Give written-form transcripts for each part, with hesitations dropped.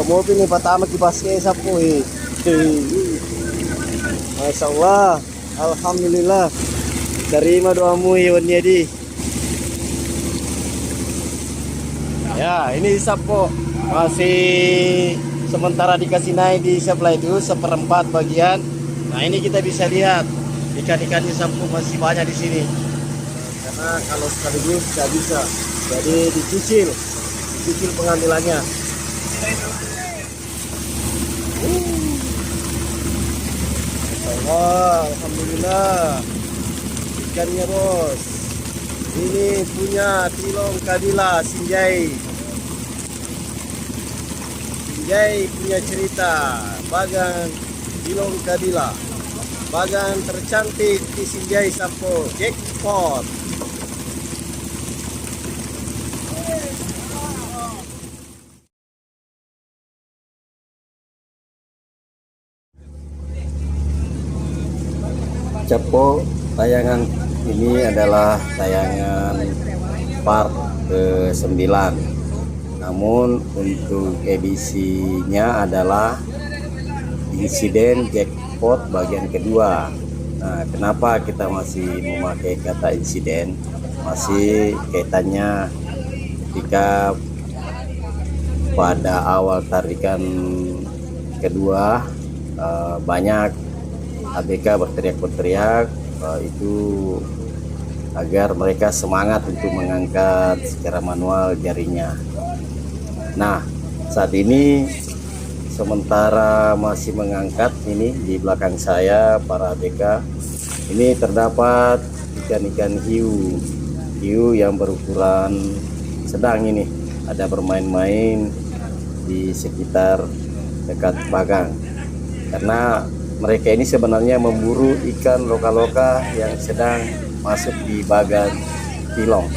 Mobil ni pertama kipas ke sapu Masya Allah, alhamdulillah. Terima doamu Iwan Yedi. Ya, ini sapu masih sementara dikasih naik di sebelah itu seperempat bagian. Nah, ini kita bisa lihat ikan-ikannya sapu masih banyak di sini. Karena kalau sekaligus nggak bisa, jadi dicicil pengambilannya. Allah, alhamdulillah ikannya bos. Ini punya Tilong Kadila Sinjai punya cerita bagan Tilong Kadila, bagan tercantik di Sinjai Sampo jackpot. Cepo, tayangan ini adalah tayangan part ke-9. Namun untuk edisinya adalah insiden jackpot bagian kedua. Nah, kenapa kita masih memakai kata insiden? Masih kaitannya ketika pada awal tarikan kedua banyak ABK berteriak-teriak itu agar mereka semangat untuk mengangkat secara manual jaringnya. Nah, saat ini sementara masih mengangkat, ini di belakang saya para ABK ini terdapat ikan-ikan hiu yang berukuran sedang. Ini ada bermain-main di sekitar dekat bagang, karena mereka ini sebenarnya memburu ikan loka-loka yang sedang masuk di bagan Tilong.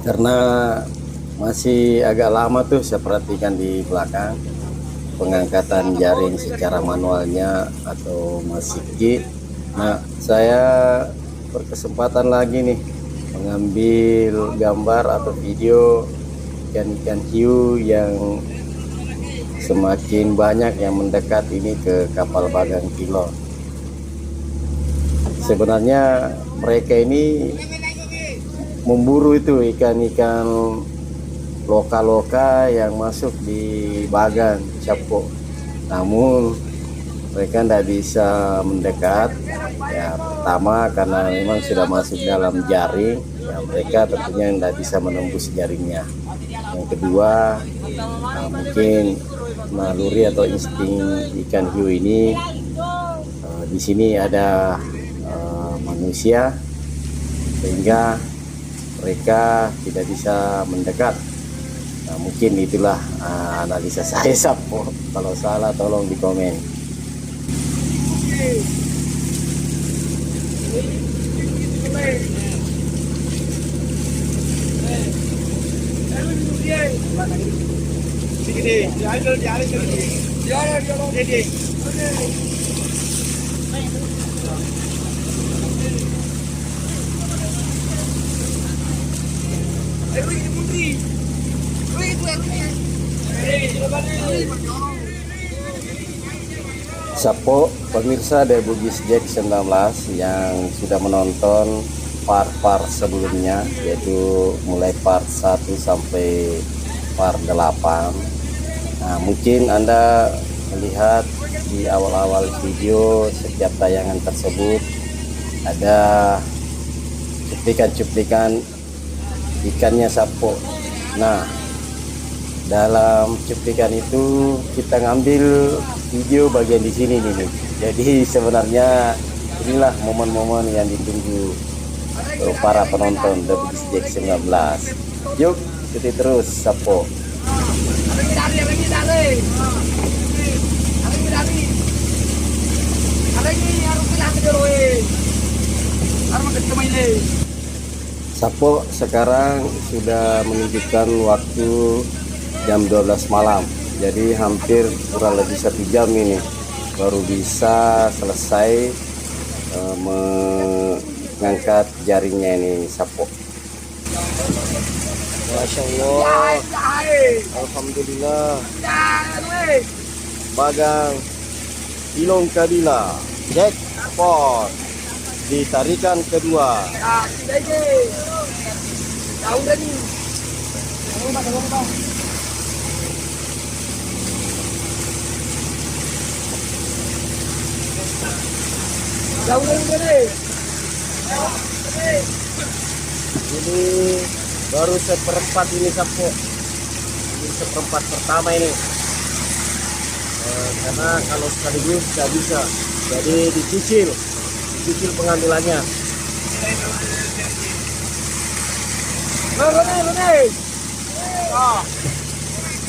Karena masih agak lama tuh, saya perhatikan di belakang pengangkatan jaring secara manualnya atau masih gig. Nah, saya berkesempatan lagi nih mengambil gambar atau video ikan-ikan hiu yang semakin banyak yang mendekat ini ke kapal bagang Tilong. Sebenarnya mereka ini memburu itu ikan-ikan loka-loka yang masuk di bagan Cepo. Namun mereka tidak bisa mendekat. Ya, pertama karena memang sudah masuk dalam jaring, ya, mereka tentunya tidak bisa menembus jaringnya. Yang kedua, mungkin naluri atau insting ikan hiu ini di sini ada manusia sehingga mereka tidak bisa mendekat. Nah, mungkin itulah analisa saya, Sapo. Kalau salah tolong di komen. Sapo, pemirsa dari Bugis Jack 19 yang sudah menonton part-part sebelumnya, yaitu mulai part 1 sampai part 8. Nah, mungkin Anda melihat di awal-awal video setiap tayangan tersebut ada cuplikan-cuplikan ikannya Sapo. Nah, dalam cuplikan itu kita ngambil video bagian di sini nih. Jadi sebenarnya inilah momen-momen yang ditunggu para penonton The Bugis Jack 19. Yuk ikuti terus Sapo. Sapo sekarang sudah menunjukkan waktu jam 12 malam. Jadi hampir kurang lebih 1 jam ini baru bisa selesai mengangkat jaringnya ini Sapo. Masya Allah, alhamdulillah. Bagang Tilong Kadila jackpot di tarikan kedua. Ini baru seperempat ini Sapo. Ini seperempat pertama ini. Karena kalau sekaligus nggak bisa. Jadi dicicil pengambilannya.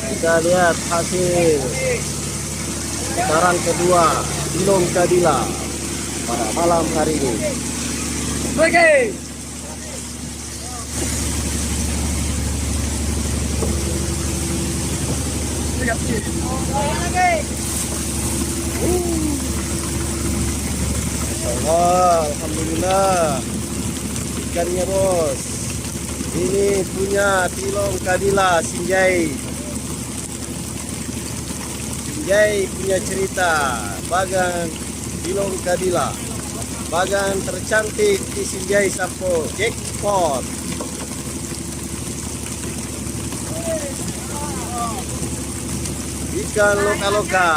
Kita lihat hasil putaran kedua Tilong Kadila pada malam hari ini. Allah, alhamdulillah ikannya bos. Ini punya Tilong Kadila Sinjai punya cerita. Bagan Tilong Kadila, bagan tercantik di Sinjai Sapo jackpot. Ikan loka-loka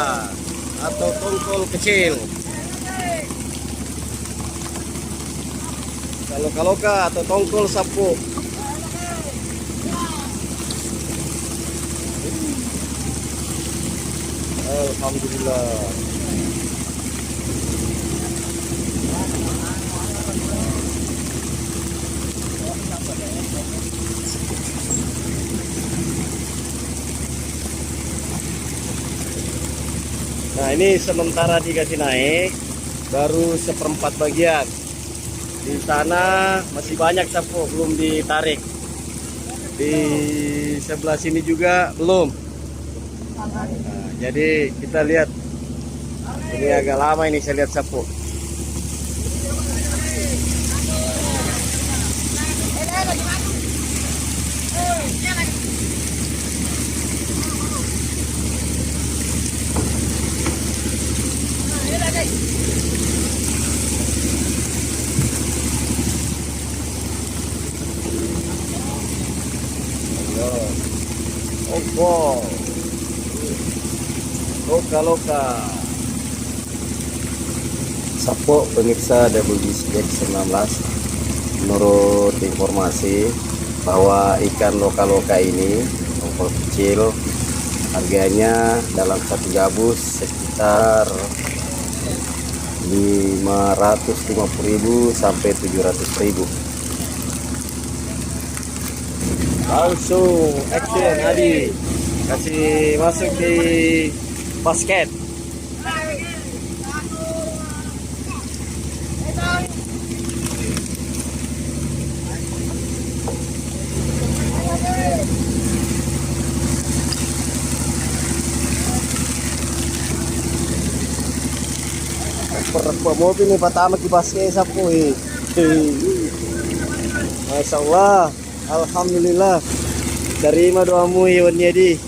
atau tongkol kecil. Loka-loka atau tongkol Sapo. Alhamdulillah. Nah ini sementara dikasih naik baru seperempat bagian. Di sana masih banyak Sapo belum ditarik. Di sebelah sini juga belum. Nah, jadi kita lihat. Ini agak lama ini saya lihat Sapo. Oh, loka-loka Sapo pemirsa WGX19. Menurut informasi bahwa ikan loka-loka ini tongkol kecil harganya dalam satu gabus sekitar 550.000 sampai 700.000. Langsung action Adi, kasih masuk di basket. Mobil nih pertama di basket Sapo. Masya Allah, alhamdulillah. Terima doamu Iwan Yadi.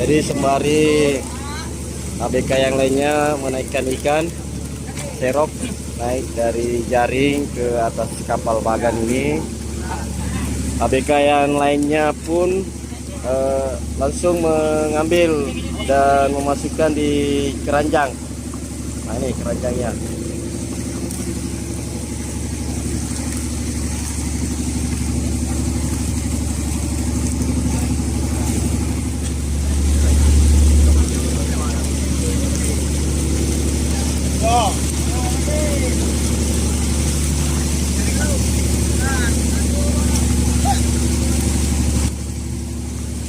Jadi sembari ABK yang lainnya menaikkan ikan serok naik dari jaring ke atas kapal Bagan ini, ABK yang lainnya pun langsung mengambil dan memasukkan di keranjang. Nah, ini keranjangnya.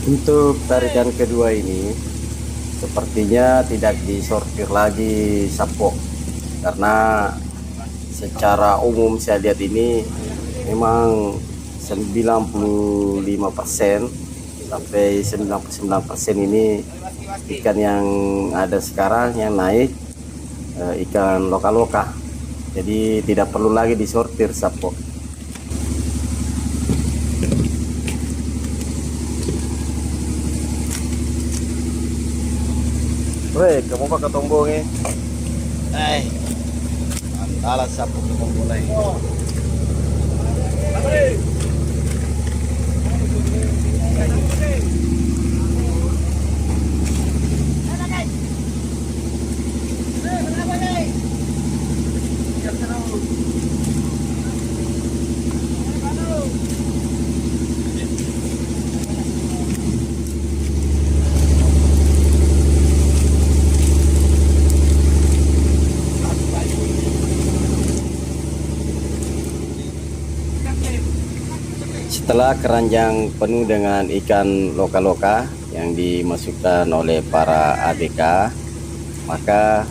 Untuk tarikan kedua ini sepertinya tidak disortir lagi sapo, karena secara umum saya lihat ini memang 95% sampai 99% ini ikan yang ada sekarang yang naik ikan lokal-lokal, jadi tidak perlu lagi disortir sapo. Weh, kamu pakai tombol nih. Antalan sapu ke tombol nih. Setelah keranjang penuh dengan ikan lokal-lokal yang dimasukkan oleh para ABK, maka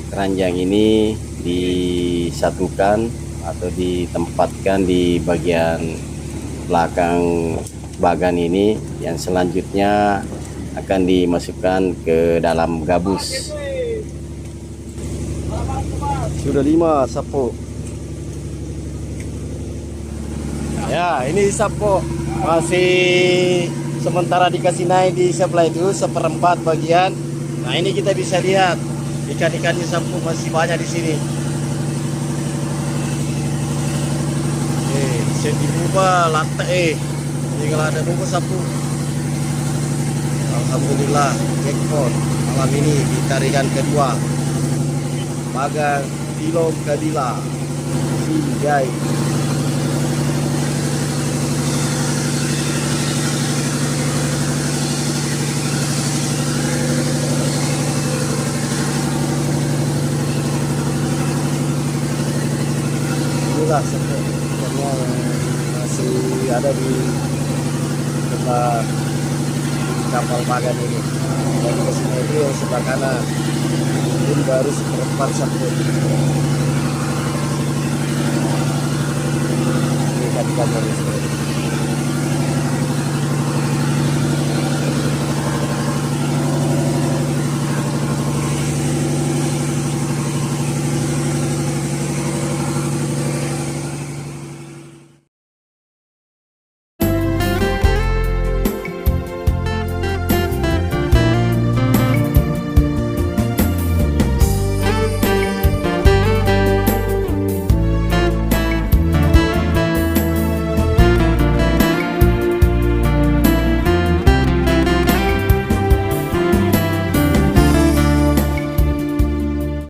keranjang ini disatukan atau ditempatkan di bagian belakang bagan ini, yang selanjutnya akan dimasukkan ke dalam gabus. Sudah 5 sapo. Ya, ini sapo masih sementara dikasih naik di sebelah itu seperempat bagian. Nah, ini kita bisa lihat ikan-ikannya sapo masih banyak di sini. Bisa dibuka lantai. Tinggal ada nunggu sapo. Alhamdulillah, jackpot malam ini di tarikan kedua. Bagan Tilom Kadila Sinjai. Inilah sebenarnya masih ada di tempat kapal bagan ini. Dan ke sini itu yang sebelah kanan ini baru seperempat sapu. Ini ikan-ikan dari